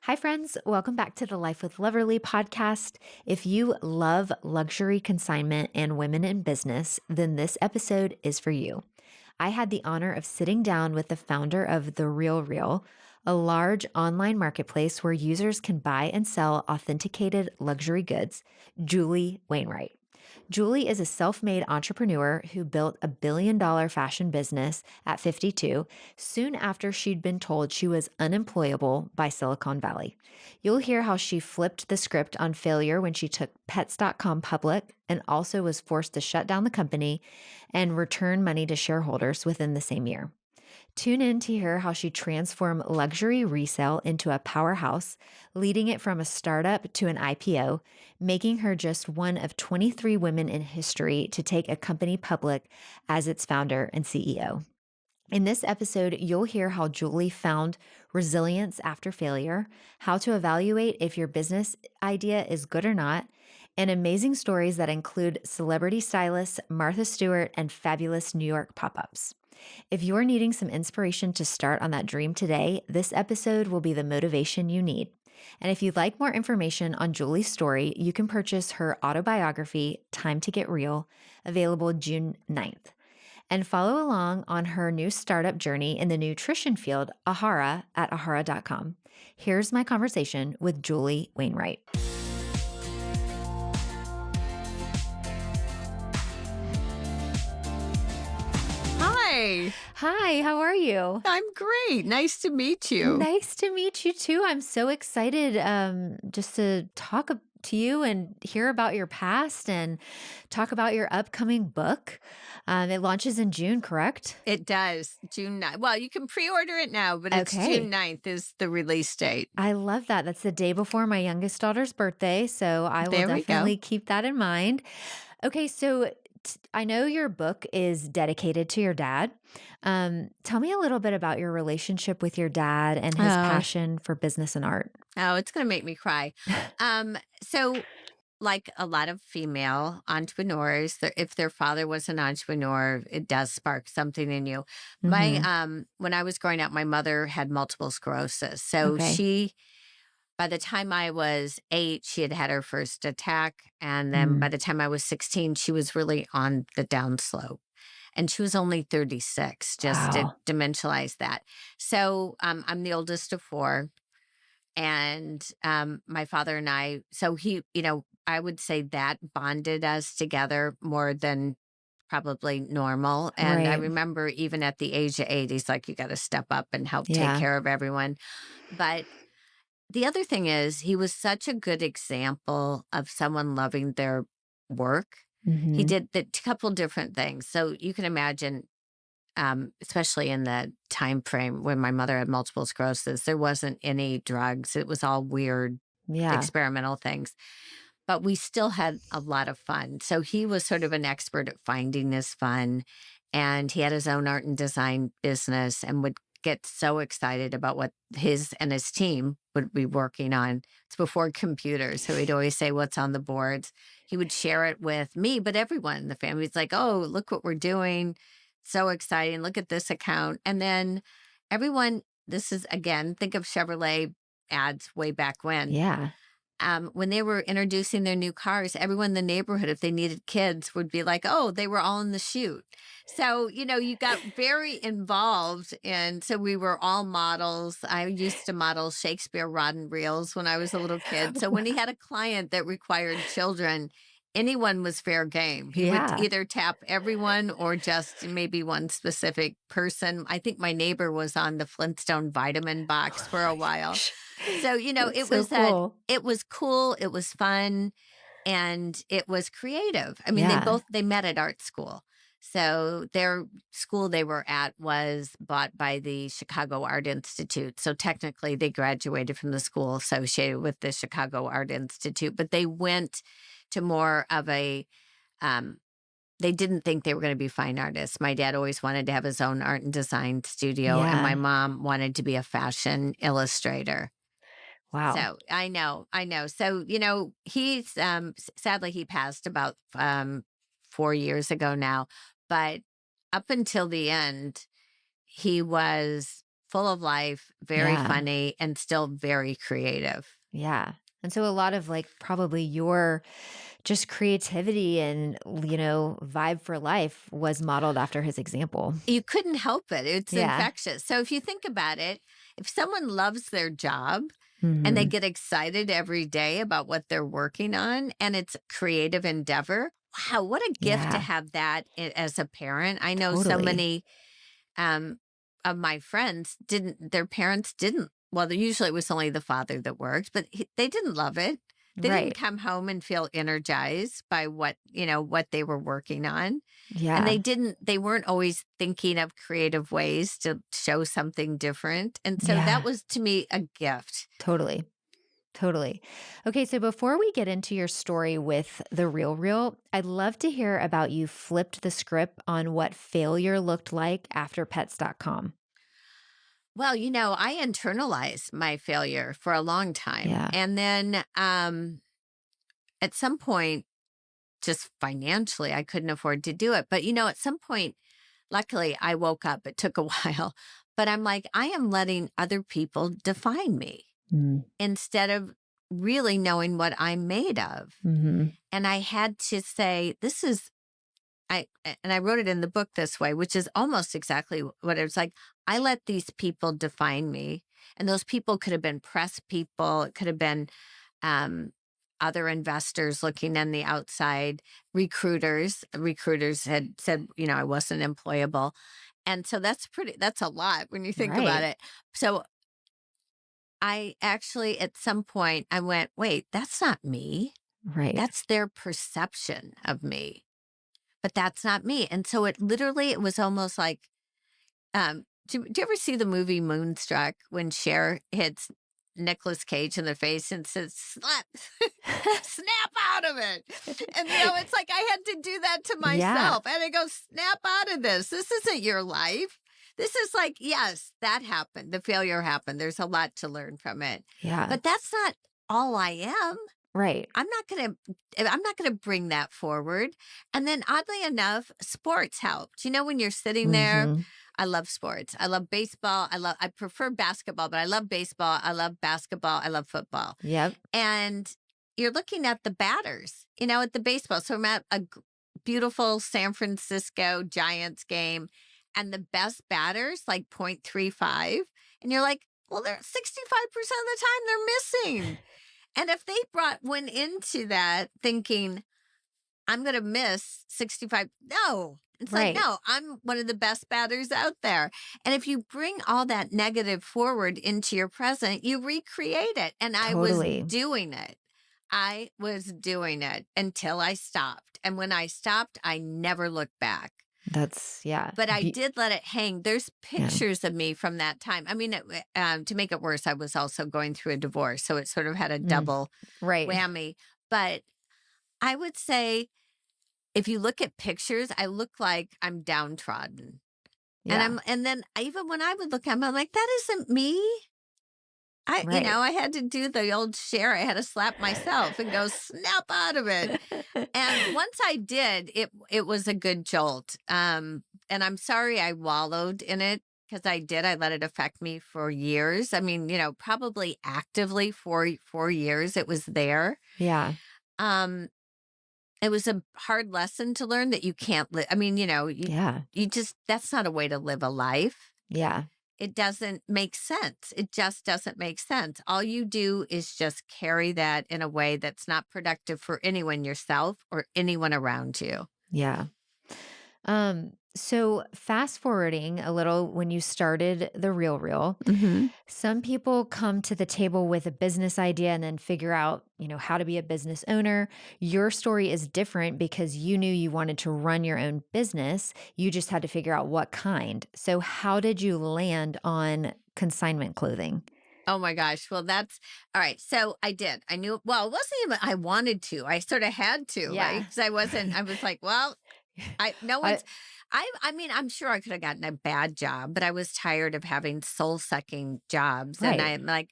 Hi, friends. Welcome back to the Life with Loverly podcast. If you love luxury consignment and women in business, then this episode is for you. I had the honor of sitting down with the founder of The RealReal, a large online marketplace where users can buy and sell authenticated luxury goods, Julie Wainwright. Julie is a self made entrepreneur who built a $1 billion fashion business at 52, soon after she'd been told she was unemployable by Silicon Valley. You'll hear how she flipped the script on failure when she took Pets.com public and also was forced to shut down the company and return money to shareholders within the same year. Tune in to hear how she transformed luxury resale into a powerhouse, leading it from a startup to an IPO, making her just one of 23 women in history to take a company public as its founder and CEO. In this episode, you'll hear how Julie found resilience after failure, how to evaluate if your business idea is good or not, and amazing stories that include celebrity stylist Martha Stewart and fabulous New York pop-ups. If you're needing some inspiration to start on that dream today, this episode will be the motivation you need. And if you'd like more information on Julie's story, you can purchase her autobiography, Time to Get Real, available June 9th. And follow along on her new startup journey in the nutrition field, Ahara, at ahara.com. Here's my conversation with Julie Wainwright. Hi, Hi, how are you? I'm great. Nice to meet you. Nice to meet you too. I'm so excited just to talk to you and hear about your past and talk about your upcoming book. It launches in June, correct? It does. June 9th. Well, you can pre-order it now, but it's Okay. June 9th is the release date. I love that. That's the day before my youngest daughter's birthday. So I will There we go. definitely keep that in mind. Okay. So I know your book is dedicated to your dad. Tell me a little bit about your relationship with your dad and his Oh, passion for business and art. it's going to make me cry. So like a lot of female entrepreneurs, if their father was an entrepreneur, it does spark something in you. My Hmm. when I was growing up, my mother had multiple sclerosis. So Okay. by the time I was 8, she had had her first attack. And then by Mm. the time I was 16, she was really on the downslope. And she was only 36, just to Wow. dimensionalize that. So I'm the oldest of 4. And my father and I would say that bonded us together more than probably normal. And I Right. remember even at the age of 8, he's like, you got to step up and help take Yeah. care of everyone. But the other thing is, he was such a good example of someone loving their work. He Hmm. did the couple different things. So you can imagine, especially in the time frame when my mother had multiple sclerosis, there wasn't any drugs. It was all weird Yeah. experimental things, but we still had a lot of fun. So he was sort of an expert at finding this fun, and he had his own art and design business and would get so excited about what his and his team would be working on. It's before computers, so he'd always say what's on the boards. He would share it with me, but everyone in the family was like, oh, look what we're doing, so exciting, look at this account. And then everyone, this is again, think of Chevrolet ads way back when they were introducing their new cars, everyone in the neighborhood, if they needed kids, would be like, oh, they were all in the shoot. So, you got very involved. And so we were all models. I used to model Shakespeare rod and reels when I was a little kid. So when he had a client that required children, anyone was fair game. He would Yeah. either tap everyone or just maybe one specific person. I think my neighbor was on the Flintstone vitamin box for a while. So, That's so cool. it was cool, it was fun, and it was creative. I mean, Yeah. they met at art school. So their school they were at was bought by the Chicago Art Institute. So technically they graduated from the school associated with the Chicago Art Institute, but they went to more of a they didn't think they were going to be fine artists. My dad always wanted to have his own art and design studio, and my Yeah. mom wanted to be a fashion illustrator. Wow. So I know. So, he's sadly he passed about 4 years ago now, but up until the end, he was full of life, very Yeah. funny, and still very creative. Yeah. And so a lot of like probably your just creativity and, vibe for life was modeled after his example. You couldn't help it. It's Yeah. infectious. So if you think about it, if someone loves their job and they Hmm. get excited every day about what they're working on and it's a creative endeavor, wow, what a gift to Yeah. have that as a parent. I know so Totally. many um, of my friends their parents didn't. Well, usually it was only the father that worked, but they didn't love it. They didn't Right. come home and feel energized by what they were working on. And Yeah. they weren't always thinking of creative ways to show something different. And so that Yeah. was to me a gift. Totally. Totally. Okay, so before we get into your story with the Real Real, I'd love to hear about you flipped the script on what failure looked like after pets.com. Well, I internalized my failure for a long time. Yeah. And then at some point, just financially, I couldn't afford to do it. But, at some point, luckily, I woke up. It took a while, but I'm like, I am letting other people define me Mm. instead of really knowing what I'm made of. Hmm. And I had to say, and I wrote it in the book this way, which is almost exactly what it was like. I let these people define me. And those people could have been press people, it could have been um, other investors looking on the outside, recruiters. Recruiters had said, I wasn't employable. And so that's a lot when you think about Right. it. So I actually, at some point, I went, wait, that's not me. Right. That's their perception of me, but that's not me. And so it was almost like, do you ever see the movie Moonstruck when Cher hits Nicolas Cage in the face and says, slap, snap out of it? And, it's like I had to do that to Yeah. myself. And I go, snap out of this. This isn't your life. This is like, yes, that happened. The failure happened. There's a lot to learn from it. Yeah. But that's not all I am. Right. I'm not gonna bring that forward. And then oddly enough, sports helped. When you're sitting there, Hmm. I love sports. I love baseball. I prefer basketball, but I love baseball. I love basketball. I love football. Yep. And you're looking at the batters, at the baseball. So I'm at a beautiful San Francisco Giants game and the best batters like 0.35. And you're like, well, they're 65% of the time they're missing. And if they went into that thinking, I'm going to miss 65, no, it's like, Right. no, I'm one of the best batters out there. And if you bring all that negative forward into your present, you recreate it. And I was Totally. doing it. I was doing it until I stopped. And when I stopped, I never looked back. That's, yeah. But I did let it hang. There's Yeah. pictures of me from that time. I mean, to make it worse, I was also going through a divorce. So it sort of had a double Right. whammy. But I would say if you look at pictures, I look like I'm downtrodden. Yeah. And then even when I would look at them, I'm like, that isn't me. Right. I had to do the old share. I had to slap myself and go snap out of it. And once I did, it was a good jolt. And I'm sorry I wallowed in it because I did. I let it affect me for years. I mean, probably actively for 4 years it was there. Yeah. Um, it was a hard lesson to learn that you can't live. I mean, Yeah. you just that's not a way to live a life. Yeah. It doesn't make sense. It just doesn't make sense. All you do is just carry that in a way that's not productive for anyone, yourself or anyone around you. Yeah. So fast forwarding a little when you started the Real Real, Hmm. some people come to the table with a business idea and then figure out, how to be a business owner. Your story is different because you knew you wanted to run your own business. You just had to figure out what kind. So how did you land on consignment clothing? Oh my gosh. Well, that's all right. So I did. I knew, well, it wasn't even, I wanted to. I sort of had to, right? Yeah. Because I was like, well, no I, one's, I mean, I'm sure I could have gotten a bad job, but I was tired of having soul sucking jobs. And right. I'm like,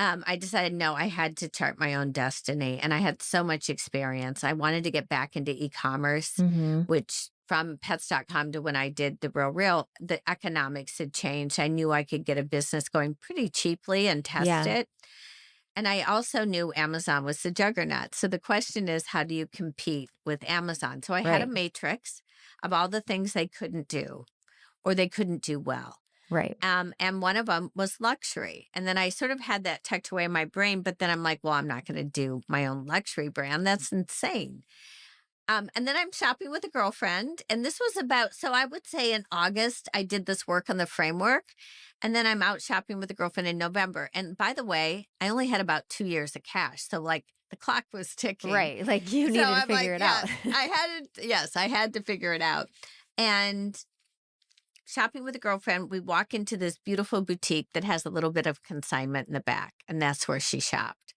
I decided, no, I had to chart my own destiny. And I had so much experience. I wanted to get back into e-commerce, Hmm. which from pets.com to when I did the Real, the economics had changed. I knew I could get a business going pretty cheaply and test Yeah. it. And I also knew Amazon was the juggernaut. So the question is, how do you compete with Amazon? So I had a Right. matrix of all the things they couldn't do or they couldn't do well. Right. And one of them was luxury. And then I sort of had that tucked away in my brain, but then I'm like, well, I'm not going to do my own luxury brand. That's insane. And then I'm shopping with a girlfriend. And this was about, so I would say in August, I did this work on the framework. And then I'm out shopping with a girlfriend in November. And by the way, I only had about 2 years of cash. So like the clock was ticking. Right. Like you So needed to I'm like, figure it yeah, out. I had to figure it out. And shopping with a girlfriend, we walk into this beautiful boutique that has a little bit of consignment in the back. And that's where she shopped.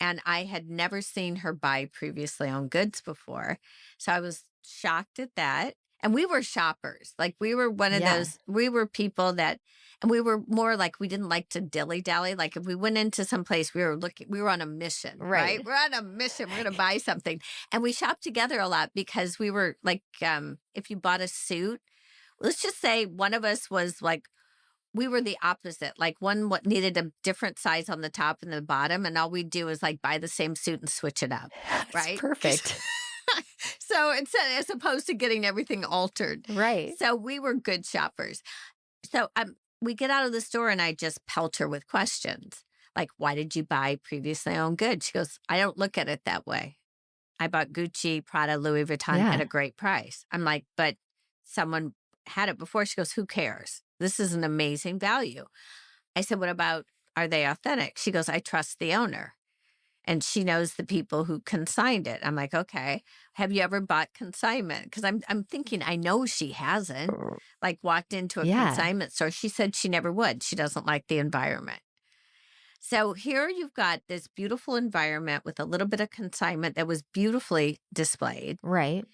And I had never seen her buy previously owned goods before. So I was shocked at that. And we were shoppers. Like we were one of Yeah. those, we were people that, and we were more like, we didn't like to dilly dally. Like if we went into some place, we were on a mission, right? Right. We're on a mission. We're going to buy something. And we shopped together a lot because we were like, if you bought a suit, let's just say one of us was like, we were the opposite. Like one what needed a different size on the top and the bottom, and all we do is like buy the same suit and switch it up, That's right? perfect. So instead, as opposed to getting everything altered. Right. So we were good shoppers. So we get out of the store and I just pelt her with questions. Like, why did you buy previously owned goods? She goes, I don't look at it that way. I bought Gucci, Prada, Louis Vuitton Yeah. at a great price. I'm like, but someone had it before. She goes, who cares? This is an amazing value. I said, what about, are they authentic? She goes, I trust the owner. And she knows the people who consigned it. I'm like, okay. Have you ever bought consignment? Because I'm thinking, I know she hasn't. Like walked into a Yeah. consignment store. She said she never would. She doesn't like the environment. So here you've got this beautiful environment with a little bit of consignment that was beautifully displayed. Right.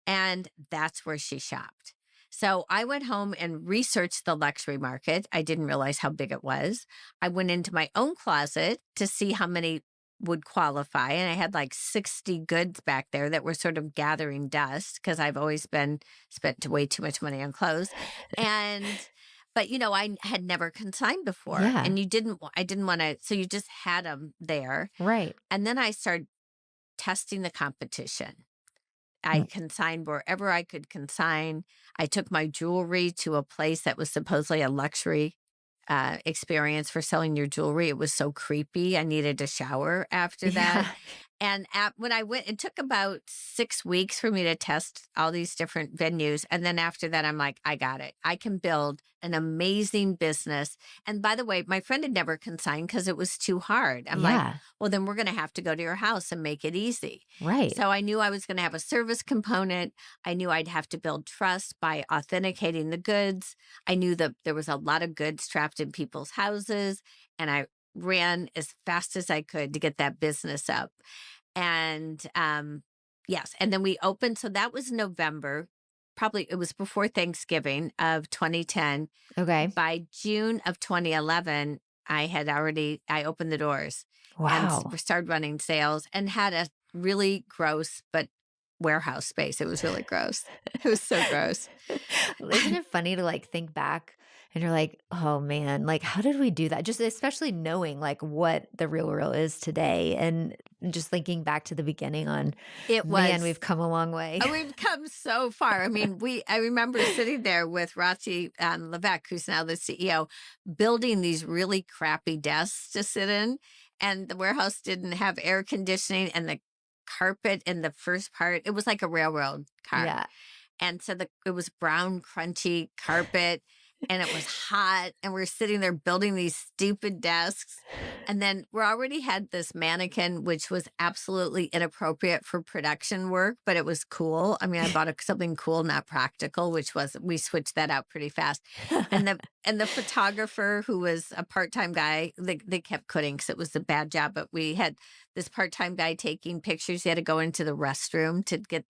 And that's where she shopped. So I went home and researched the luxury market. I didn't realize how big it was. I went into my own closet to see how many would qualify. And I had like 60 goods back there that were sort of gathering dust because I've always spent way too much money on clothes. But I had never consigned before. Yeah. And I didn't want to, so you just had them there. Right. And then I started testing the competition. I consigned wherever I could consign. I took my jewelry to a place that was supposedly a luxury experience for selling your jewelry. It was so creepy. I needed a shower after that. Yeah. And when I went, it took about 6 weeks for me to test all these different venues. And then after that, I'm like, I got it. I can build an amazing business. And by the way, my friend had never consigned because it was too hard. I'm like, Yeah. well, then we're going to have to go to your house and make it easy. Right. So I knew I was going to have a service component. I knew I'd have to build trust by authenticating the goods. I knew that there was a lot of goods trapped in people's houses. And I ran as fast as I could to get that business up. And yes, and then we opened. So that was November. Probably it was before Thanksgiving of 2010. Okay. By June of 2011, I opened the doors Wow. and started running sales and had a really gross but warehouse space. It was really gross. It was so gross. Isn't it funny to like think back and you're like, oh man, like how did we do that? Just especially knowing like what the Real is today and just thinking back to the beginning on, It man, was we've come a long way. We've come so far. I mean, I remember sitting there with Rossi Levesque, who's now the CEO, building these really crappy desks to sit in. And the warehouse didn't have air conditioning and the carpet in the first part, it was like a railroad car. Yeah. And so it was brown, crunchy carpet and it was hot. And we're sitting there building these stupid desks. And then we already had this mannequin, which was absolutely inappropriate for production work, but it was cool. I mean, I bought something cool, not practical, we switched that out pretty fast. And and the photographer who was a part-time guy, they kept quitting because it was a bad job. But we had this part-time guy taking pictures. He had to go into the restroom to get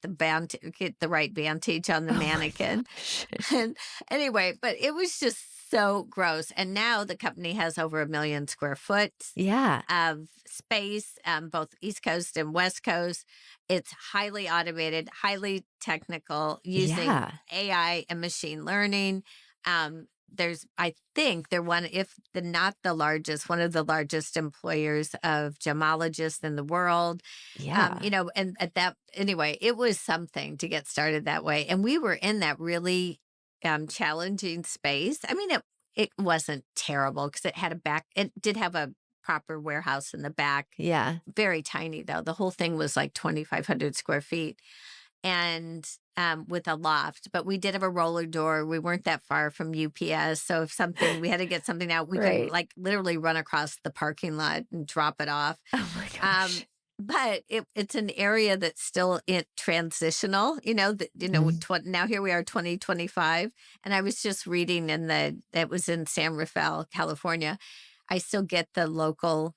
get the right vantage on the Oh my mannequin. gosh. And anyway, but it was just so gross. And now the company has over 1 million square foot Yeah. of space, both East Coast and West Coast. It's highly automated, highly technical, using Yeah. AI and machine learning. I think they're one, if the not the largest, one of the largest employers of gemologists in the world. Yeah. And at that, anyway, it was something to get started that way. And we were in that really challenging space. I mean, it wasn't terrible because it did have a proper warehouse in the back. Yeah. Very tiny though. The whole thing was like 2,500 square feet and with a loft, but we did have a roller door. We weren't that far from UPS. So if we had to get something out, we could Right. like literally run across the parking lot and drop it off. Oh my Um, gosh. but it's an area that's still transitional, now here we are 2025. And I was just reading that was in San Rafael, California. I still get the local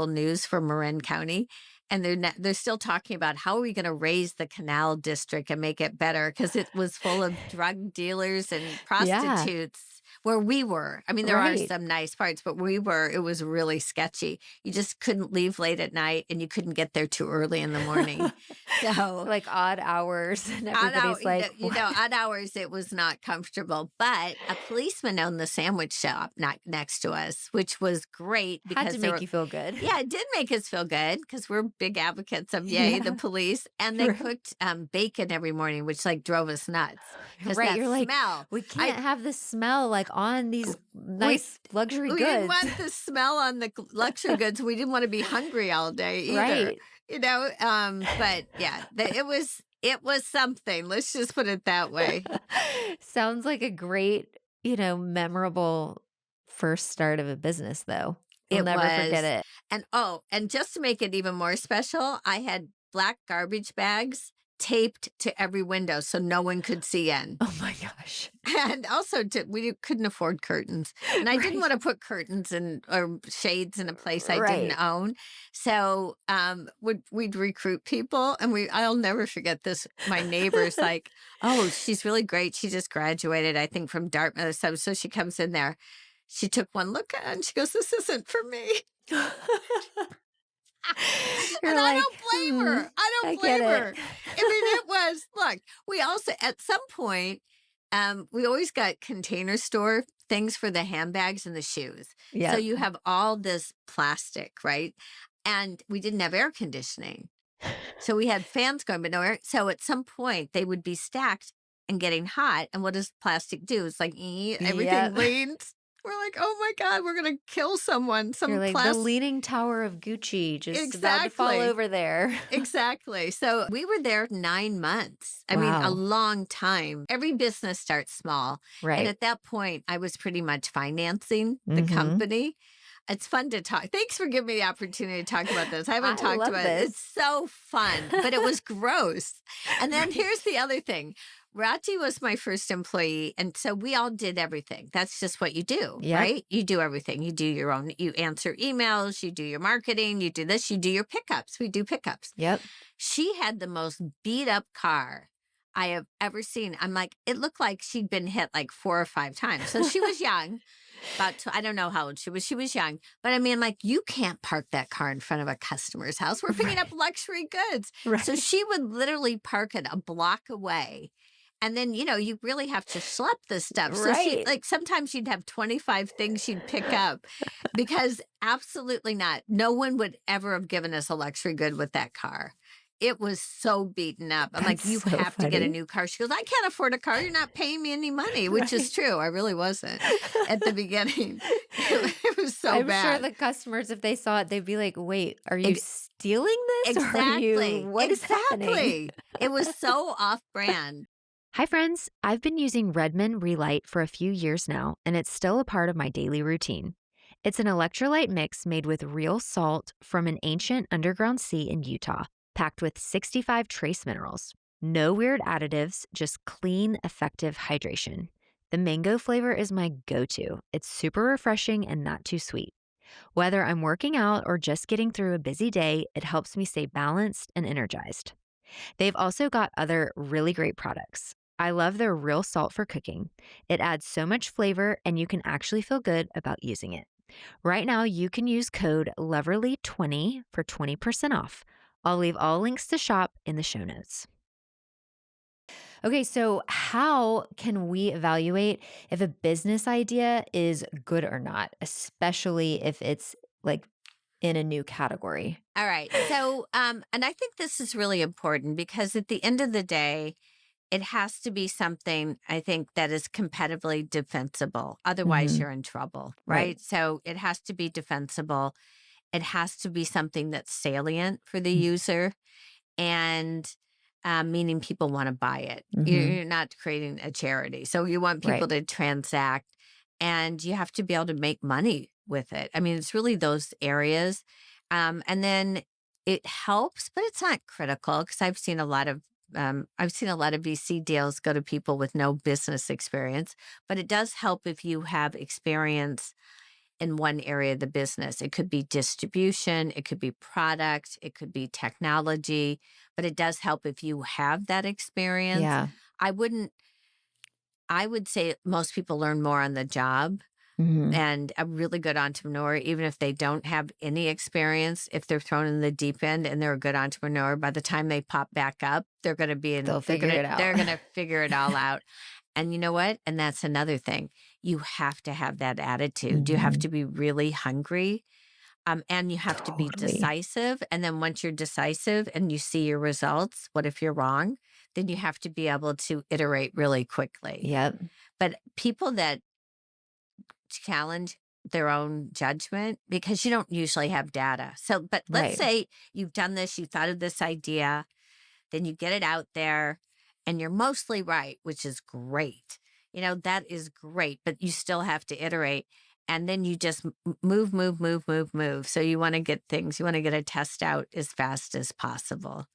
news from Marin County. And they're still talking about how are we going to raise the canal district and make it better because it was full of drug dealers and Yeah. prostitutes where we were. I mean, there are Right. some nice parts, but it was really sketchy. You just couldn't leave late at night and you couldn't get there too early in the morning. So Like odd hours, and odd everybody's like, odd hours, it was not comfortable. But a policeman owned the sandwich shop next to us, which was great had because to there make were, you feel good. yeah, it did make us feel good because we're big advocates of yay, the Yeah. police. And they Right. cooked bacon every morning, which like drove us nuts because Right. that You're like, smell. we can't have this smell like on these nice luxury We didn't goods. want the smell on the luxury goods. We didn't want to be hungry all day either. Right. But yeah, it was something. Let's just put it that way. Sounds like a great, memorable first start of a business, though. You'll It never forget was. it. And just to make it even more special, I had black garbage bags taped to every window so no one could see in. Oh my gosh. And also, we couldn't afford curtains, and I didn't Right. want to put curtains or shades in a place I Right. didn't own. So, we'd recruit people, and I'll never forget this. My neighbor's like, "Oh, she's really great. She just graduated, I think, from Dartmouth or something." So she comes in there. She took one look at it, and she goes, "This isn't for me." You're And I like, don't blame her. I I don't get blame her. it. I mean, it was, look, we also, at some point, we always got container store things for the handbags and the shoes. So Yeah. you have all this plastic, right? And we didn't have air conditioning. So we had fans going, but no air. So at some point, they would be stacked and getting hot. And what does plastic do? It's like, everything Yep. leans. We're like, oh my God, we're going to kill someone. You're Some like the plastic. Leaning Tower of Gucci, just about to fall Exactly. over there. Exactly. So we were there 9 months. I mean, a Wow. long time. Every business starts small. And Right. at that point, I was pretty much financing the Mhm. company. It's fun to talk. Thanks for giving me the opportunity to talk about this. I haven't I talked love about it. It's this. so fun, but it was gross. And then Right. here's the other thing. Raji was my first employee. And so we all did everything. That's just what you do, Yep. right? You do everything. You do your own, you answer emails, you do your marketing, you do this, you do your pickups. We do pickups. Yep. She had the most beat up car I have ever seen. I'm like, it looked like she'd been hit like 4 or 5 times. So she was young. I don't know how old she was. She was young. But I mean, like, you can't park that car in front of a customer's house. We're picking up luxury goods. So Right. she would literally park it a block away. And then, you really have to schlep this stuff. So Right. like, sometimes you'd have 25 things she'd pick up because absolutely not. No one would ever have given us a luxury good with that car. It was so beaten up. I'm like, That's you so have to get a funny. new car. She goes, I can't afford a car. You're not paying me any money, which is Right. true. I really wasn't at the beginning. It was so I'm sure bad. the customers, if they saw it, they'd be like, wait, are you Ex- stealing this? Or are Exactly. what is happening? Exactly. It was so off brand. Hi, friends. I've been using Redmond Relight for a few years now, and it's still a part of my daily routine. It's an electrolyte mix made with real salt from an ancient underground sea in Utah, packed with 65 trace minerals. No weird additives, just clean, effective hydration. The mango flavor is my go-to. It's super refreshing and not too sweet. Whether I'm working out or just getting through a busy day, it helps me stay balanced and energized. They've also got other really great products. I love their real salt for cooking. It adds so much flavor and you can actually feel good about using it. Right now, you can use code Leverly20 for 20% off. I'll leave all links to shop in the show notes. Okay, so how can we evaluate if a business idea is good or not, especially if it's like in a new category? All right. So, and I think this is really important because at the end of the day, it has to be something I think that is competitively defensible. Otherwise, Hmm. you're in trouble, Right. right? So it has to be defensible. It has to be something that's salient for the user and meaning people want to buy it. Mm-hmm. You're not creating a charity. So you want Right. people to transact and you have to be able to make money with it. I mean, it's really those areas. And then it helps, but it's not critical because I've seen a lot of VC deals go to people with no business experience, but it does help if you have experience in one area of the business. It could be distribution, it could be product, it could be technology, but it does help if you have that experience. Yeah. I wouldn't, I would say most people learn more on the job. Hmm. And a really good entrepreneur, even if they don't have any experience, if they're thrown in the deep end and they're a good entrepreneur, by the time they pop back up, they're going to be in, They'll figure it out. they're going to figure it all out. And you know what? And that's another thing. You have to have that attitude. You have Hmm. to be really hungry. And you have to be Totally. decisive. And then once you're decisive and you see your results, what if you're wrong? Then you have to be able to iterate really quickly. Yep. But people that challenge their own judgment because you don't usually have data. So, but let's Right. say you've done this, you thought of this idea, then you get it out there and you're mostly right, which is great. That is great, but you still have to iterate. And then you just move, move, move, move, move. So you want to get things, you want to get a test out as fast as possible.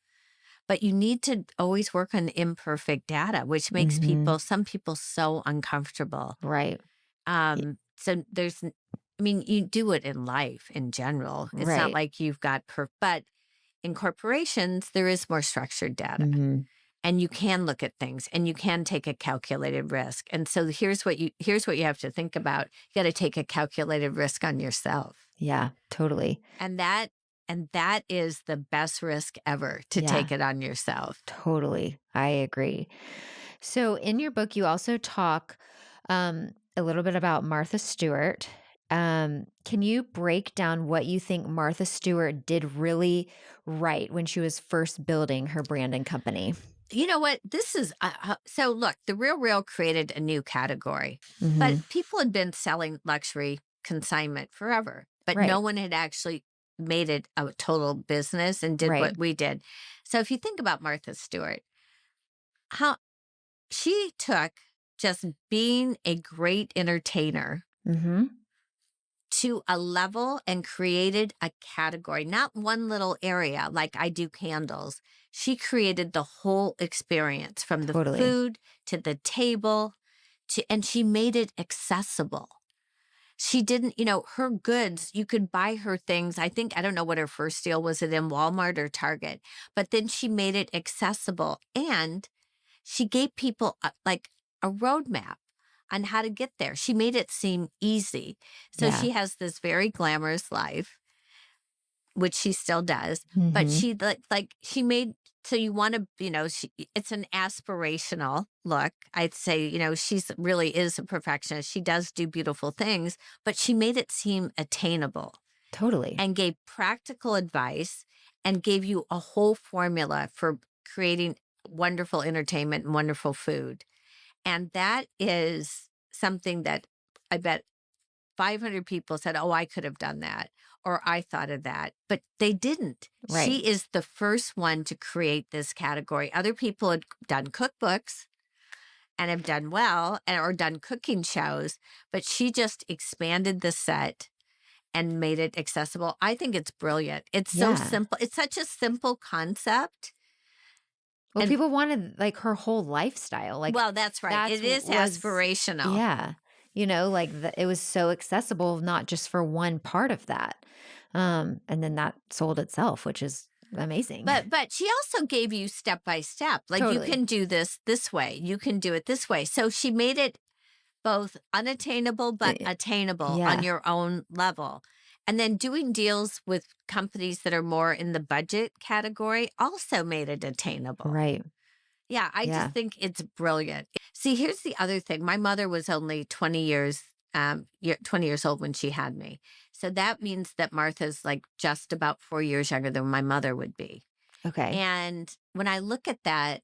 But you need to always work on imperfect data, which makes Hmm. some people so uncomfortable. Right. So I mean, you do it in life in general. It's not Right. like you've got but in corporations, there is more structured data Hmm. and you can look at things and you can take a calculated risk. And so here's what you have to think about. You got to take a calculated risk on yourself. Yeah, totally. And that is the best risk ever to Yeah, take it on yourself. totally. I agree. So in your book, you also talk a little bit about Martha Stewart. Can you break down what you think Martha Stewart did really right when she was first building her brand and company? You know what? This is so look, the Real Real created a new category, but Hmm. people had been selling luxury consignment forever, but no Right. one had actually made it a total business and did Right. what we did. So if you think about Martha Stewart, how she took just being a great entertainer Hmm. to a level and created a category, not one little area like I do candles. She created the whole experience from the Totally. food to the table and she made it accessible. She didn't, her goods, you could buy her things. I don't know what her first deal was, it in Walmart or Target, but then she made it accessible and she gave people like a roadmap on how to get there. She made it seem easy. So Yeah. she has this very glamorous life, which she still does, but Hmm. she she made so you want to, it's an aspirational look. I'd say, she's really is a perfectionist. She does do beautiful things, but she made it seem attainable Totally. and gave practical advice and gave you a whole formula for creating wonderful entertainment and wonderful food. And that is something that I bet 500 people said, "Oh, I could have done that," or "I thought of that," but they didn't. Right. She is the first one to create this category. Other people had done cookbooks and have done well or done cooking shows, but she just expanded the set and made it accessible. I think it's brilliant. It's so Yeah. simple. It's such a simple concept, Well, And people wanted like her whole lifestyle. Like well, that's right. that's It is was aspirational. yeah. Like it was so accessible, not just for one part of that. And then that sold itself, which is amazing. But she also gave you step by step. Like you Totally. can do this way. You can do it this way. So she made it both unattainable but Eh, attainable on yeah. your own level. And then doing deals with companies that are more in the budget category also made it attainable. Right. Yeah, I just Yeah. think it's brilliant. See, here's the other thing. My mother was only 20 years old when she had me. So that means that Martha's like just about 4 years younger than my mother would be. Okay. And when I look at that,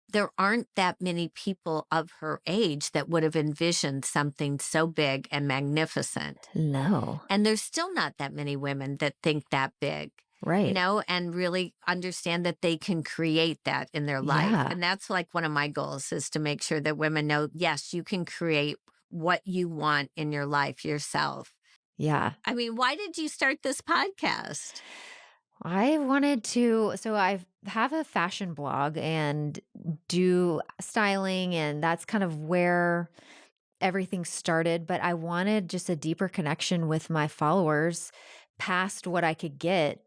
there aren't that many people of her age that would have envisioned something so big and magnificent. No. And there's still not that many women that think that big, Right. and really understand that they can create that in their life. Yeah. And that's like one of my goals is to make sure that women know, yes, you can create what you want in your life yourself. Yeah. I mean, why did you start this podcast? I wanted to, so I have a fashion blog and do styling, and that's kind of where everything started. But I wanted just a deeper connection with my followers past what I could get,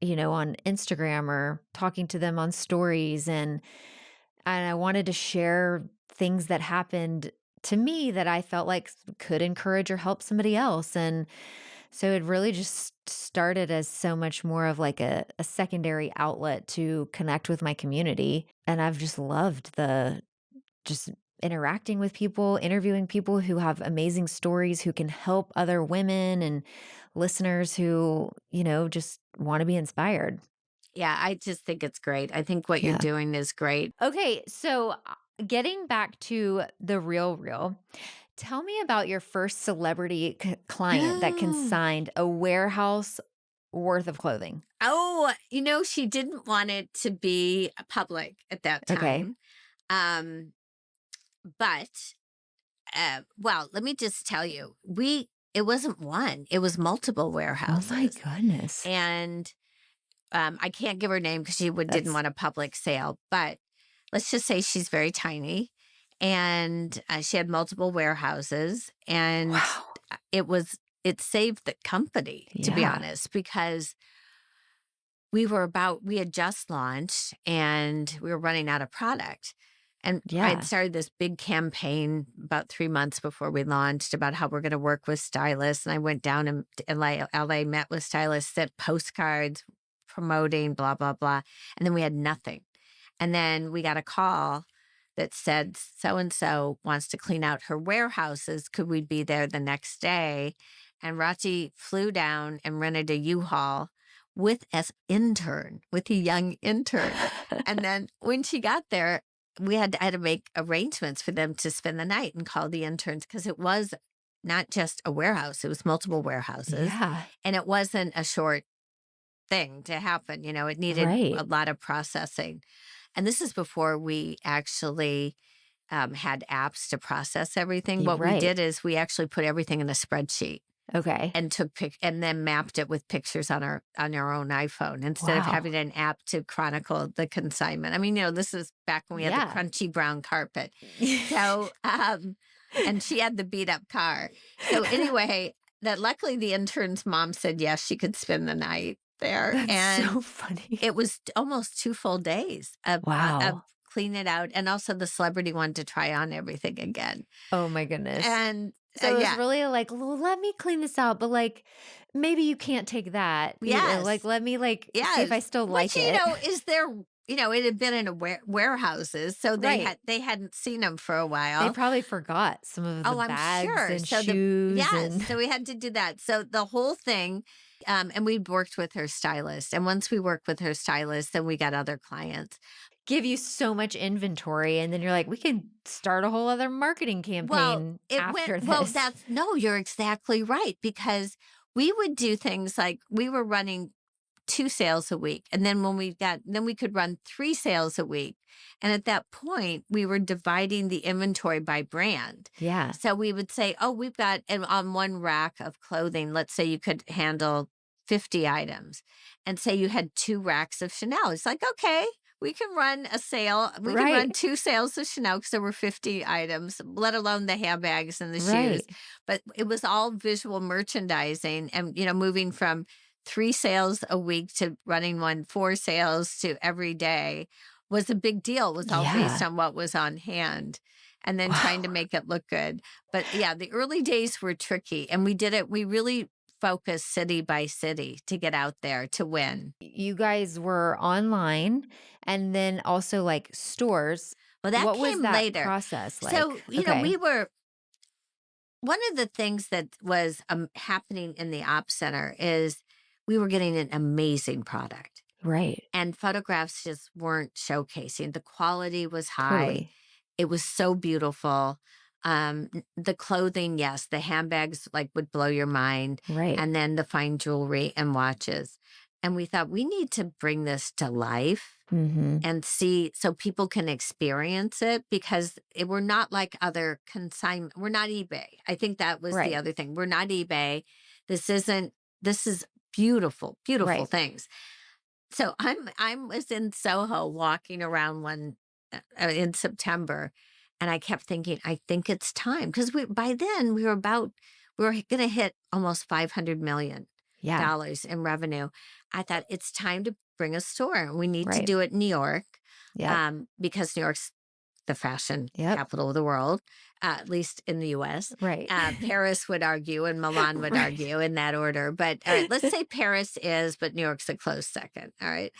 on Instagram or talking to them on stories. And I wanted to share things that happened to me that I felt like could encourage or help somebody else. And so it really just started as so much more of like a secondary outlet to connect with my community. And I've just loved the just interacting with people, interviewing people who have amazing stories, who can help other women and listeners who, just want to be inspired. Yeah, I just think it's great. I think what you're Yeah. doing is great. Okay. So getting back to the real real, tell me about your first celebrity client that consigned a warehouse worth of clothing. Oh, she didn't want it to be public at that Okay. time. Um, but well, let me just tell you, it wasn't one, it was multiple Oh my warehouses. goodness. And I can't give her name because she didn't That's want a public sale, but let's just say she's very tiny. And she had multiple warehouses, and wow. it saved the company, to be Yeah. honest, because we had just launched and we were running out of product. And I had Yeah. started this big campaign about 3 months before we launched about how we're going to work with stylists. And I went down in LA, met with stylists, sent postcards promoting, blah, blah, blah. And then we had nothing. And then we got a call that said, so and so wants to clean out her warehouses. Could we be there the next day? And Rachi flew down and rented a U-Haul with with a young intern. And then when she got there, I had to make arrangements for them to spend the night and call the interns because it was not just a warehouse, it was multiple warehouses. Yeah. And it wasn't a short thing to happen. It needed Right. a lot of processing. And this is before we actually had apps to process everything. You're What we right. did is we actually put everything in a spreadsheet Okay. and and then mapped it with pictures on our own iPhone instead of Wow. having an app to chronicle the consignment. I mean, this is back when we had the Yeah. crunchy brown carpet. So, and she had the beat up car. So anyway, that luckily the intern's mom said yes, she could spend the night there, That's so and funny. it was almost 2 full days of Wow. clean it out, and also the celebrity wanted to try on everything again, Oh my goodness. and So it was yeah, really like, "Well, let me clean this out, but like maybe you can't take that. Like yes. let me like see if I Yes, still which, like it." is there it had been in a warehouses, so Right. they hadn't seen them for a They while. probably forgot some of the Oh, I'm bags sure. and So shoes yes, and so we had to do that. So the whole thing, and we worked with her stylist, and once we worked with her stylist, then we got other clients. give you so much inventory, and then you're like, "We can start a whole other marketing Well, campaign it went after well, this." no, you're exactly right, because we would do things like we were running 2 sales a week, and then then we could run 3 sales a week, and at that point, we were dividing the inventory by brand. Yeah. So we would say, "Oh, we've got," and on one rack of clothing, let's say you could handle 50 items, and say you had 2 racks of Chanel. It's like, "Okay, we can run a sale. We can run Right. 2 sales of Chanel because there were 50 items, let alone the handbags and the shoes. Right. But it was all visual merchandising and, moving from 3 sales a week to running 4 sales to every day was a big deal. It was all based Yeah. on what was on hand and then trying to Wow. make it look good. But yeah, the early days were tricky and we did it. We really focused city by city to get out there to win. You guys were online and then also like stores. Well, that What was came that later. process So, like? Okay. we were one of the things that was happening in the op center is we were getting an amazing product Right. and photographs just weren't showcasing. The quality was high. Totally. It was so beautiful. The clothing, yes, the handbags like would blow your mind, Right. and then the fine jewelry and watches. And we thought we need to bring this to life Mhm. and see so people can experience it because we're not like other consignment. We're not eBay. I think that was the Right. other thing. We're not eBay. This is beautiful, beautiful Right. things. So I was in Soho walking around in September, and I kept thinking, I think it's time because we by then we were going to hit almost Yeah. $500 million in revenue. I thought it's time to bring a store. We need to Right. do it in New York, Yep. because New York's the fashion Yep. capital of the world, at least in the U.S. Right. Paris would argue and Milan would Right. argue in that order. But all right, let's say Paris is, but New York's a close second. All right.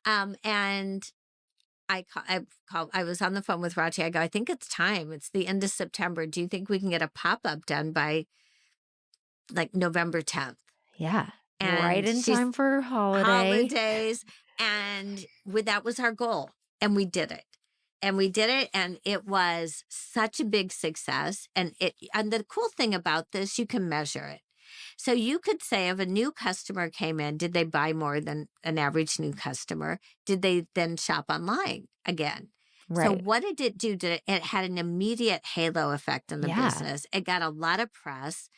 And I was on the phone with Rachi. I go, I think it's time. It's the end of September. Do you think we can get a pop up done by like November 10th? Yeah. Right And in she's time for holiday. holidays. And that was our goal. And we did it. And we did it. And it was such a big success. And the cool thing about this, you can measure it. So you could say if a new customer came in, did they buy more than an average new customer? Did they then shop online again? So Right. what did it do? It had an immediate halo effect on the Yeah. business. It got a lot of press.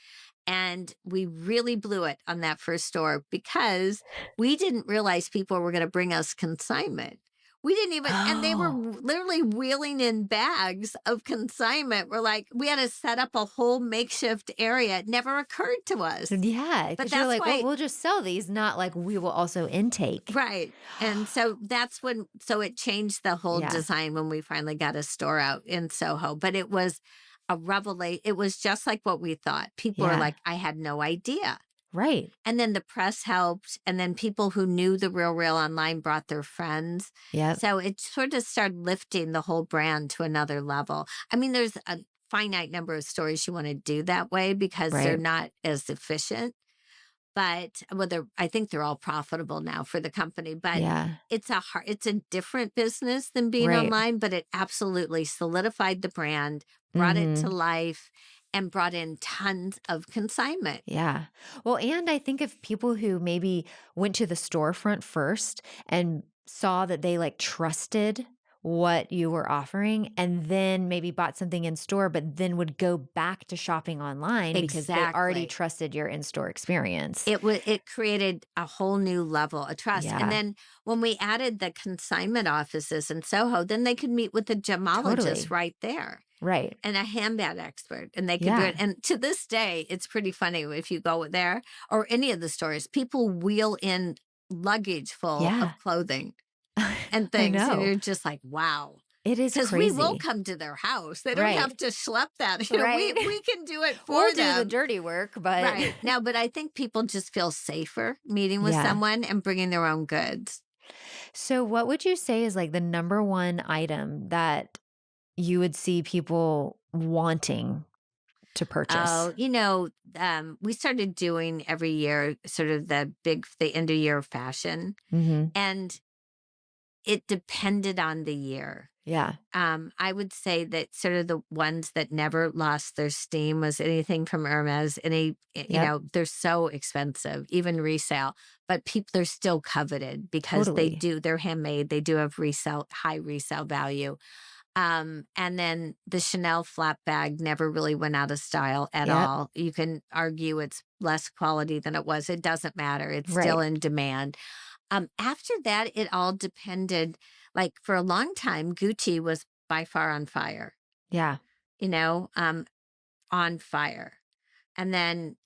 And we really blew it on that first store because we didn't realize people were going to bring us consignment. We didn't even, and they were Oh. literally wheeling in bags of consignment. We're like, we had to set up a whole makeshift area. It never occurred to us. Yeah, But because you're that's like, well, why, we'll just sell these, not like we will also intake. right. And so so it changed the whole Yeah. design when we finally got a store out in Soho. But it was a revelation. It was just like what we thought. People were Yeah. like, I had no idea. Right. And then the press helped, and then people who knew the Real Real online brought their friends. Yep. So it sort of started lifting the whole brand to another level. I mean, there's a finite number of stories you want to do that way because they're Right. not as efficient. But I think they're all profitable now for the company. But Yeah. it's a different business than being Right. online. But it absolutely solidified the brand, brought it to Mhm. life, and brought in tons of consignment. Yeah. Well, and I think of people who maybe went to the storefront first and saw that they like trusted what you were offering and then maybe bought something in store, but then would go back to shopping online because they already Exactly. trusted your in-store experience. It created a whole new level of trust. And Yeah, then when we added the consignment offices in Soho, then they could meet with the gemologist totally. right there Right. and a handbag expert, and they could do it. Yeah. And to this day, it's pretty funny if you go there or any of the stores, people wheel in luggage full Yeah. of clothing and I things. And know. you're just like, wow. It is Because we will crazy. come to their house. They don't Right. have to schlep that. Right. We can do it for We'll do the them. dirty work, but Right. Now, but I think people just feel safer meeting with yeah. someone and bringing their own goods. So what would you say is like the number one item that you would see people wanting to purchase? Oh, we started doing every year sort of the end of year fashion, Mhm. and it depended on the year. Yeah. I would say that sort of the ones that never lost their steam was anything from Hermes, Yep. they're so expensive, even resale, but they're still coveted because Totally. they're handmade. They do have high resale value. And then the Chanel flap bag never really went out of style at Yep. all. You can argue it's less quality than it was. It doesn't matter. It's still Right. in demand. After that, it all depended. Like for a long time, Gucci was by far on fire, Yeah. you know, on fire. And then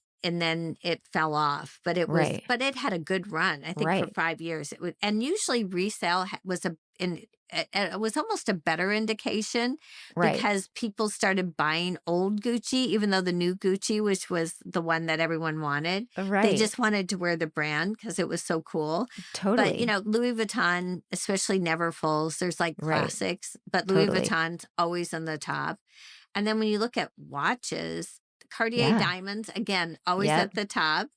it fell off, but Right. it had a good run. I think for Right. 5 years it would, and usually resale was it was almost a better indication Right. because people started buying old Gucci, even though the new Gucci, which was the one that everyone wanted, they Right. just wanted to wear the brand because it was so cool. But Totally. Louis Vuitton, especially never falls. There's like Right. classics, but Louis Totally. Vuitton's always on the top. And then when you look at watches, Cartier Yeah. diamonds, again, always Yep. at the top.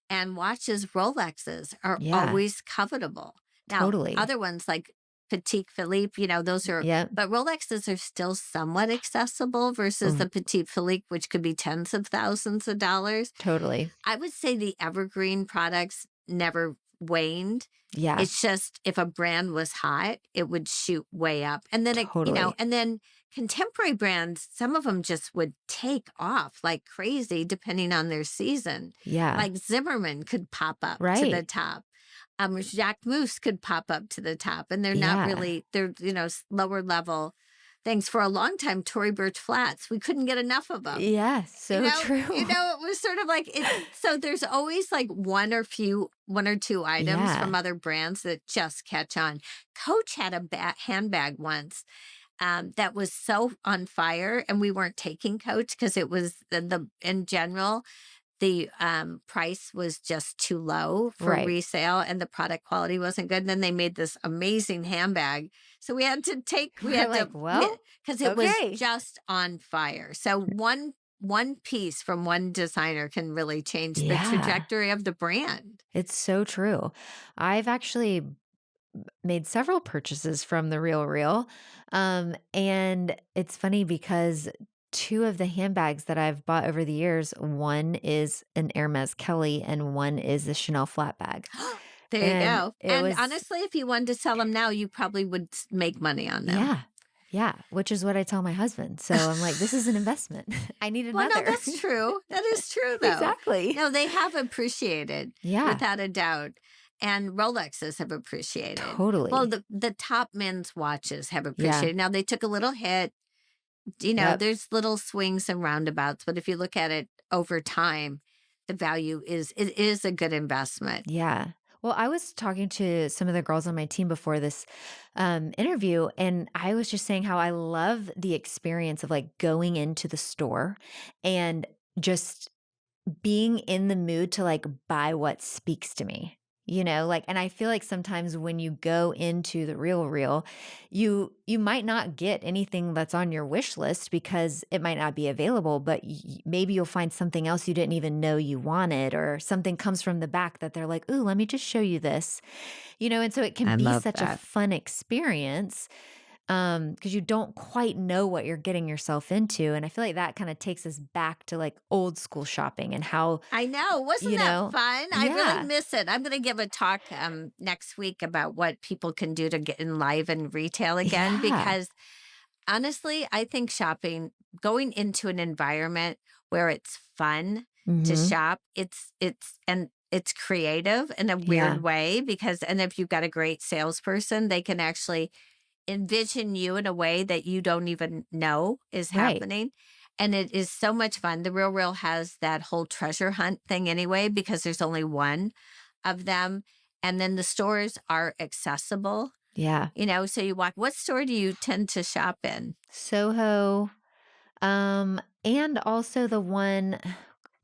And watches, Rolexes are Yeah. always covetable. Now, Totally. other ones like Petit Philippe, those are, Yep. but Rolexes are still somewhat accessible versus R the Petit Philippe, which could be tens of thousands of dollars. Totally. I would say the evergreen products never waned. Yeah. It's just if a brand was hot, it would shoot way up. And then Totally. and then contemporary brands, some of them just would take off like crazy depending on their season. Yeah. Like Zimmerman could pop up to the Right. top. Jacques Mousse could pop up to the top, and they're not Yeah. really, they're, lower level things. For a long time, Tory Burch Flats, we couldn't get enough of them. Yeah. So true. It was sort of like it. So there's always like one or two items Yeah. from other brands that just catch on. Coach had a handbag once that was so on fire, and we weren't taking Coach because it was in general the price was just too low for Right. resale, and the product quality wasn't good. And then they made this amazing handbag, so we had to We're like, well, because it was okay. just on fire. So one piece from one designer can really change the Yeah. trajectory of the brand. It's so true. I've actually made several purchases from the Real Real. And it's funny because two of the handbags that I've bought over the years, one is an Hermes Kelly and one is a Chanel flat bag. There you And go. it And was, honestly, if you wanted to sell them now, you probably would make money on them. yeah. Yeah. Which is what I tell my husband. So I'm like, this is an investment. I need Well, no, another. that's true. That is true, though. Exactly. No, they have appreciated Yeah. without a doubt. And Rolexes have appreciated. Totally. Well, the top men's watches have Yeah. appreciated. Now, they took a little hit. Yep. There's little swings and roundabouts, but if you look at it over time, the value it is a good investment. Yeah. Well, I was talking to some of the girls on my team before this interview, and I was just saying how I love the experience of like going into the store and just being in the mood to like buy what speaks to me. Like, and I feel like sometimes when you go into the Real, you might not get anything that's on your wish list because it might not be available, but maybe you'll find something else you didn't even know you wanted, or something comes from the back that they're like, "Ooh, let me just show you this." And so it can I be love such a that. fun experience because you don't quite know what you're getting yourself into. And I feel like that kind of takes us back to like old school shopping and how, I know. Wasn't you that know, fun? I really yeah, miss it. I'm going to give a talk next week about what people can do to get enliven retail again, yeah, because honestly, I think going into an environment where it's fun to hmm, shop, it's creative in a yeah, weird way, and if you've got a great salesperson, they can actually envision you in a way that you don't even know is right, happening. And it is so much fun. The Real has that whole treasure hunt thing anyway, because there's only one of them. And then the stores are accessible, yeah. so you walk. What store do you tend to shop in? Soho, and also the one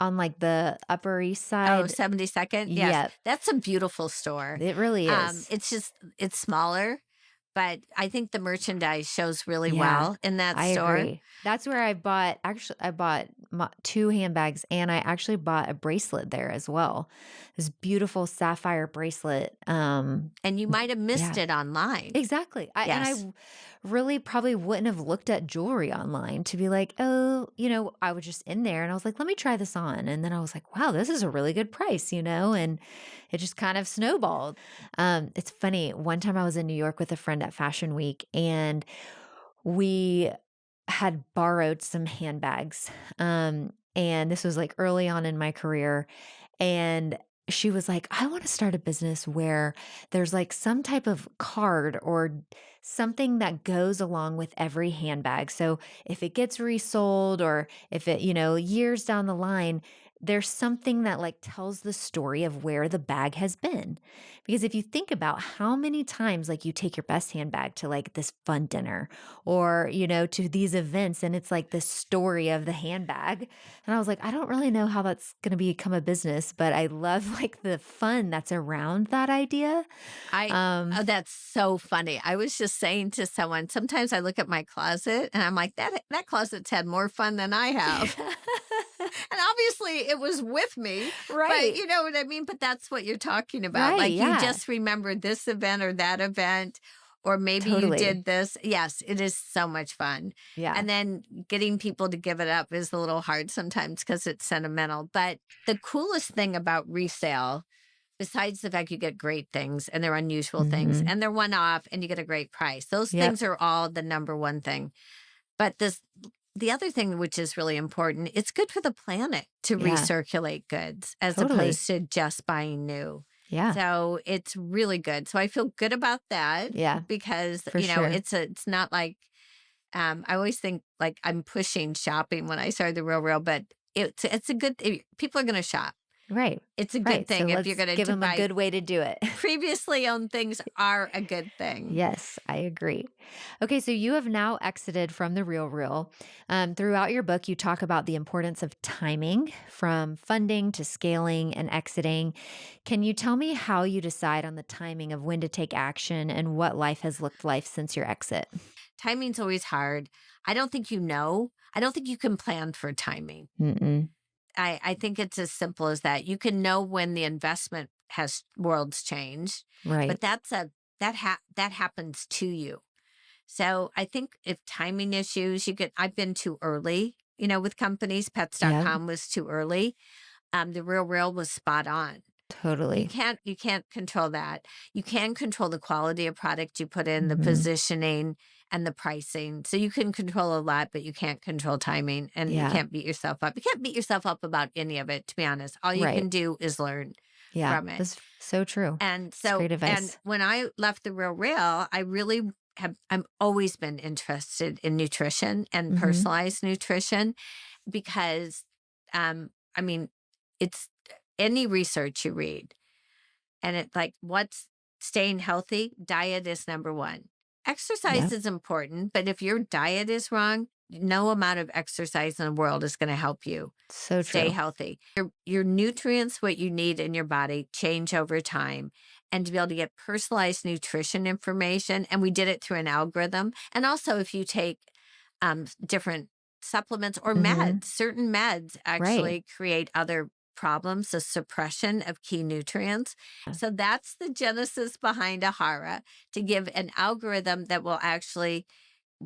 on like the Upper East Oh, Side. 72nd. Yes. Yep, That's a beautiful store. it really is. It's smaller, but I think the merchandise shows really Yeah, well in that I store. agree. That's where I bought two handbags, and I actually bought a bracelet there as well. This beautiful sapphire bracelet. And you might have missed Yeah, it online. exactly. Yes. Really probably wouldn't have looked at jewelry online to be like, oh, I was just in there and I was like, let me try this on. And then I was like, wow, this is a really good price, and it just kind of snowballed. It's funny. One time I was in New York with a friend at Fashion Week, and we had borrowed some handbags. And this was like early on in my career. And she was like, I want to start a business where there's like some type of card or something that goes along with every handbag. So if it gets resold or if it, years down the line, there's something that like tells the story of where the bag has been. Because if you think about how many times like you take your best handbag to like this fun dinner or, to these events and it's like the story of the handbag. And I was like, I don't really know how that's going to become a business, but I love like the fun that's around that idea. I Um, oh, that's so funny. I was just saying to someone, sometimes I look at my closet and I'm like, that closet's had more fun than I have. And obviously it was with me, but right. you know what I mean? But that's what you're talking about. Right. Like you Yeah. just remembered this event or that event, or maybe you Totally. did this. Yes, it is so much fun. Yeah. And then getting people to give it up is a little hard sometimes because it's sentimental. But the coolest thing about resale, besides the fact you get great things and they're unusual things Hmm. and they're one off and you get a great price, those Yep. things are all the number one thing. But the other thing, which is really important, it's good for the planet to Yeah. recirculate goods as Totally. opposed to just buying new. Yeah. So it's really good. So I feel good about that Yeah. because, For sure. it's not like, I always think like I'm pushing shopping when I started the Real Real, but it's a good, people are going to shop. Right. It's a good Right. So thing if you're let's going give to them a buy good way to do it. previously owned things are a good thing. Yes, I agree. Okay, so you have now exited from the Real Real. Throughout your book, you talk about the importance of timing from funding to scaling and exiting. Can you tell me how you decide on the timing of when to take action and what life has looked like since your exit? Timing's always hard. I don't think you know. I don't think you can plan for timing. Mm-mm. I think it's as simple as that. You can know when the investment has worlds changed, Right. but that happens to you. So I think if timing issues, I've been too early, with companies. Yeah, Pets.com was too early. The Real Real was spot on. totally. You can't control that. You can control the quality of product you put in, the Hmm. positioning and the pricing. So you can control a lot, but you can't control timing and you Yeah, can't beat yourself up. You can't beat yourself up about any of it, to be honest. All you right. can do is learn Yeah, from it. that's so true. And It's great and advice. when I left the Real Real, I really I've always been interested in nutrition and Hmm. personalized nutrition because I mean, it's any research you read and it's like, what's staying healthy? Diet is number one. Exercise Yeah, is important, but if your diet is wrong, no amount of exercise in the world is going to help you so stay true. healthy. Your nutrients, what you need in your body, change over time. And to be able to get personalized nutrition information, and we did it through an algorithm. And also, if you take different supplements or Hmm. meds, certain meds Right. actually create other problems, the suppression of key nutrients. So that's the genesis behind Ahara, to give an algorithm that will actually,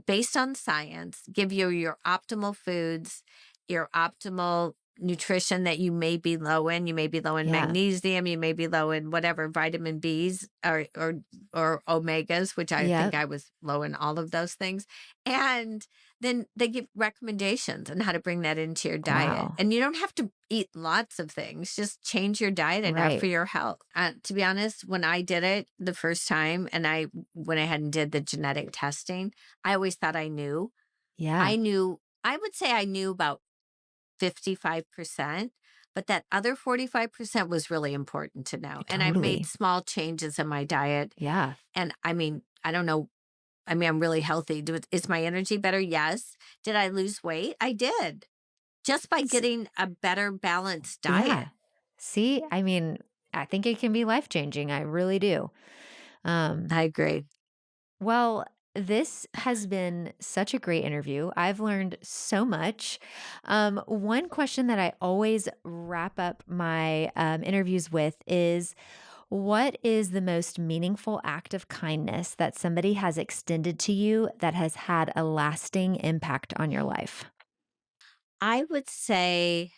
based on science, give you your optimal foods, your optimal nutrition that you may be low in. You may be low in Yeah. magnesium, you may be low in whatever vitamin Bs or omegas, which I think Yep. I was low in all of those things. And then they give recommendations on how to bring that into your diet. Wow. And you don't have to eat lots of things, just change your diet enough for Right. your health. To be honest, when I did it the first time and I went ahead and did the genetic testing, I always thought I knew. Yeah. I would say I knew about 55%, but that other 45% was really important to know. And I've made Totally. small changes in my diet. Yeah. And I mean, I don't know. I mean, I'm really healthy. Is my energy better? Yes. Did I lose weight? I did, just by S getting a better balanced Yeah. diet. See, I mean, I think it can be life-changing, I really do. Um, I agree. well, this has been such a great interview. I've learned so much. One question that I always wrap up my, interviews with is, what is the most meaningful act of kindness that somebody has extended to you that has had a lasting impact on your life? I would say,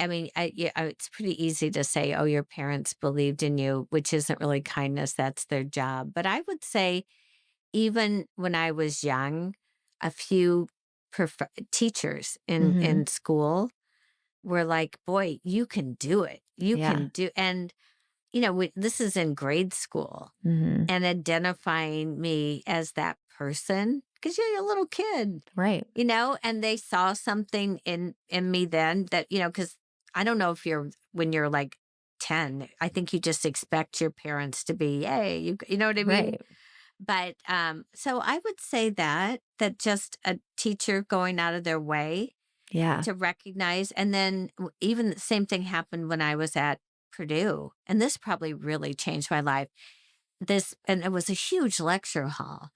I mean, it's pretty easy to say, oh, your parents believed in you, which isn't really kindness. That's their job. But I would say, even when I was young, a few teachers in Mhm. school were like, "Boy, you can do it. You Yeah. can do, and this is in grade school, Hmm. and identifying me as that person because you're a little kid, Right. and they saw something in me then that, because I don't know if when you're like 10, I think you just expect your parents to be, hey, you know what I mean? Right. But so I would say that just a teacher going out of their way Yeah. to recognize, and then even the same thing happened when I was at Purdue, and this probably really changed my life. And it was a huge lecture hall.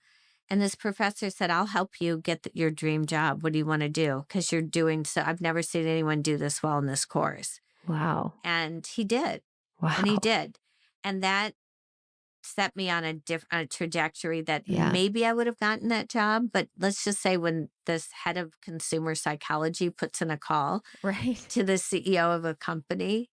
And this professor said, I'll help you get your dream job. What do you want to do? Because you're doing so, I've never seen anyone do this well in this course. Wow. And he did. And he Wow. did. And that set me on a trajectory that Yeah. maybe I would have gotten that job. But let's just say when this head of consumer psychology puts in a call Right. to the CEO of a company,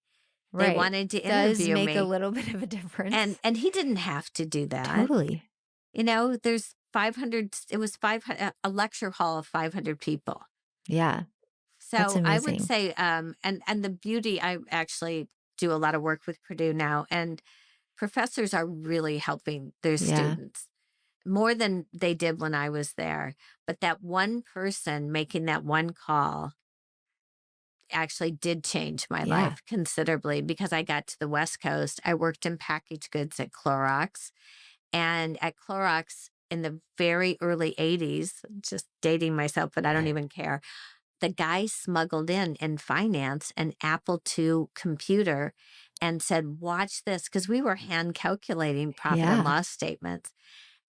they Right. wanted to Does interview make a me. little bit of a And difference. and he didn't have to do that. Totally. There's 500, it was 500, a lecture hall of 500 people. Yeah. That's So I would amazing. say, and the beauty, I actually do a lot of work with Purdue now, and professors are really helping their Yeah. students more than they did when I was there. But that one person making that one call actually did change my Yeah. life considerably because I got to the West Coast. I worked in packaged goods at Clorox. And at Clorox in the very early 80s, just dating myself, but I don't even care. The guy smuggled in finance an Apple II computer and said, watch this, because we were hand calculating profit and Yeah. loss statements.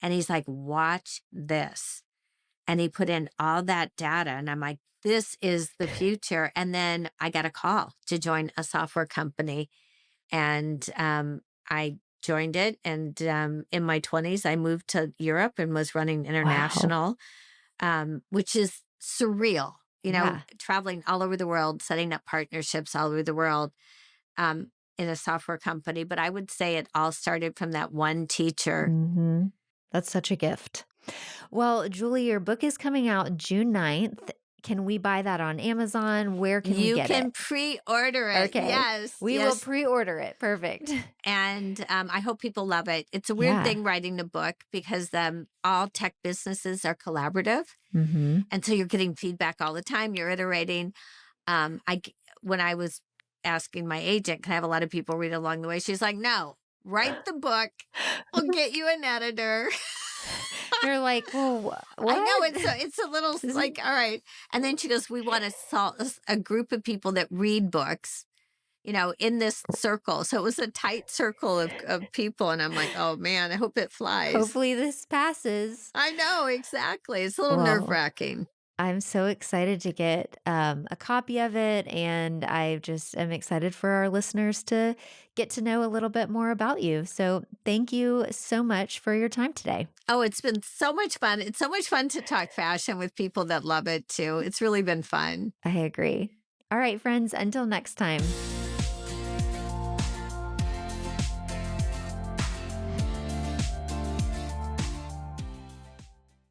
And he's like, watch this. And he put in all that data. And I'm like, this is the future. And then I got a call to join a software company. And I joined it. And in my 20s, I moved to Europe and was running Wow. international, which is surreal, Yeah. traveling all over the world, setting up partnerships all over the world in a software company. But I would say it all started from that one teacher. Hmm. That's such a gift. Well, Julie, your book is coming out June 9th. Can we buy that on Amazon? Where can we You get it? can pre-order it. Okay. Yes, We will yes. pre-order it. Perfect. And I hope people love it. It's a weird Yeah. thing writing a book because all tech businesses are collaborative. Hmm. And so you're getting feedback all the time. You're iterating. When I was asking my agent, can I have a lot of people read along the way? She's like, no, write the book. We'll get you an editor. You're like, well, I know what? it's a little This is- like, all right. And then she goes, we want to solve a group of people that read books, in this circle. So it was a tight circle of people. And I'm like, oh man, I hope it flies. Hopefully this passes. I know, exactly. It's a little nerve Well, wracking. I'm so excited to get a copy of it. And I just am excited for our listeners to get to know a little bit more about you. So thank you so much for your time today. Oh, it's been so much fun. It's so much fun to talk fashion with people that love it too. It's really been fun. I agree. All right, friends, until next time.